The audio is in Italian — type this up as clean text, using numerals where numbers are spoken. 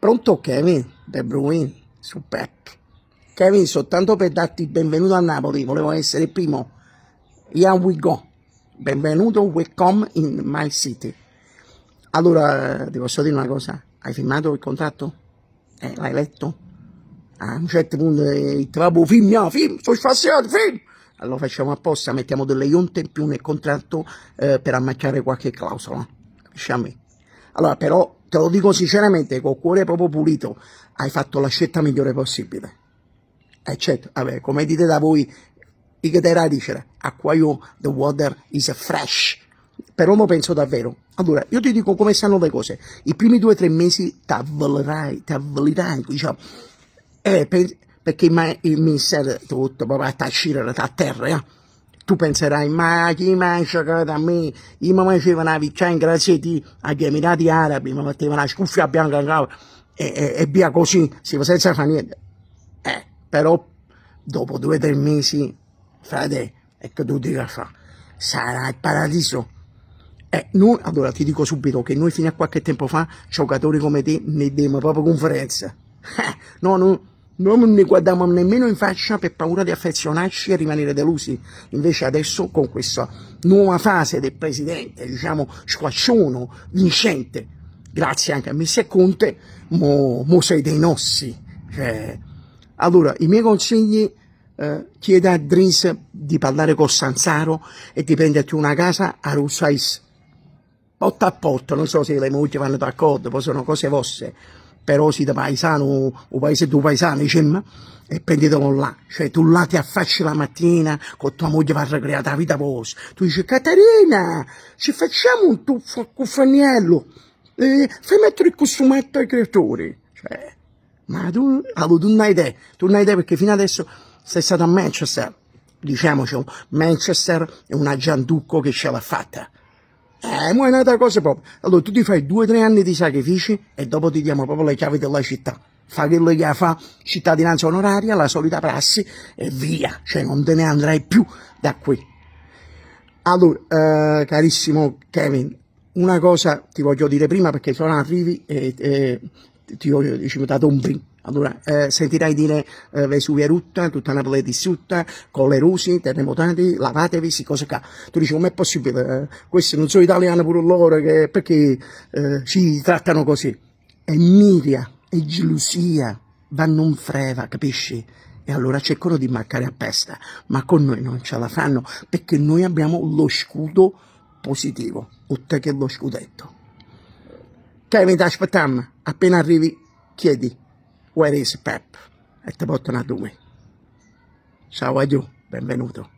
Pronto Kevin, De Bruyne, su Pep. Kevin, soltanto per darti il benvenuto a Napoli, volevo essere il primo. Here we go. Benvenuto, welcome in my city. Allora, ti posso dire una cosa? Hai firmato il contratto? L'hai letto? A un certo punto ti va, film, sono spaziato, film! Allora facciamo apposta, mettiamo delle ionte in più nel contratto per ammacciare qualche clausola. Capisci a me? Allora, però, te lo dico sinceramente, col cuore proprio pulito, hai fatto la scelta migliore possibile. Certo, vabbè, come dite da voi, i che te la dicere, acqua the water is fresh. Però lo penso davvero. Allora, io ti dico come stanno le cose. I primi 2 o 3 mesi ti avvelerai, diciamo. Perché il ministero tutto, proprio a tacire a terra, Tu penserai, ma chi mi ha scioccato a me? Io mi facevano la viccia in grazietti agli Emirati Arabi, mi mettevano la scuffia bianca e via così, senza fare niente. Però dopo 2 o 3 mesi, frate, e che tu devi fare? Sarà il paradiso. Noi, allora ti dico subito che noi fino a qualche tempo fa, giocatori come te, ne diamo proprio conferenza. Noi non ne guardiamo nemmeno in faccia per paura di affezionarci e rimanere delusi. Invece adesso, con questa nuova fase del presidente, diciamo, squascione, vincente, grazie anche a Mr. Conte, mo sei dei nostri. Allora, i miei consigli, chiedi a Dries di parlare con Sanzaro e di prenderti una casa a Russais. Porta a porta, non so se le mogli vanno d'accordo, poi sono cose vostre, però si da paesano, o paese tuo paesano, diciamo, e prendetelo là. Cioè, tu là ti affacci la mattina, con tua moglie va a ricreare la vita vostra. Tu dici, Caterina, ci facciamo un tuffo a Cuffaniello, fai mettere il costumetto ai creatori. Cioè, ma tu non hai idea, perché fino adesso sei stato a Manchester, diciamoci, Manchester è una Gianducco che ce l'ha fatta. Ma è un'altra cosa proprio. Allora tu ti fai 2 o 3 anni di sacrifici e dopo ti diamo proprio le chiavi della città. Fa quello che fa cittadinanza onoraria, la solita prassi e via. Cioè non te ne andrai più da qui. Allora, carissimo Kevin, una cosa ti voglio dire prima perché se non arrivi e ti voglio dato un brin. Allora, sentirai dire Vesuvio erutta, tutta Napoli è distrutta, colle rusi, terremotati, lavatevi, si cose qua. Tu dici, com'è possibile? Questi non sono italiani pure loro, perché ci trattano così? È invidia, è gelosia, vanno in freva, capisci? E allora cercano di marcare a pesta, ma con noi non ce la fanno, perché noi abbiamo lo scudo positivo, oltre che lo scudetto. Kevin, ti aspettiamo, appena arrivi, chiedi. Where is Pep? E ti portano a dove? Ciao, adieu, benvenuto.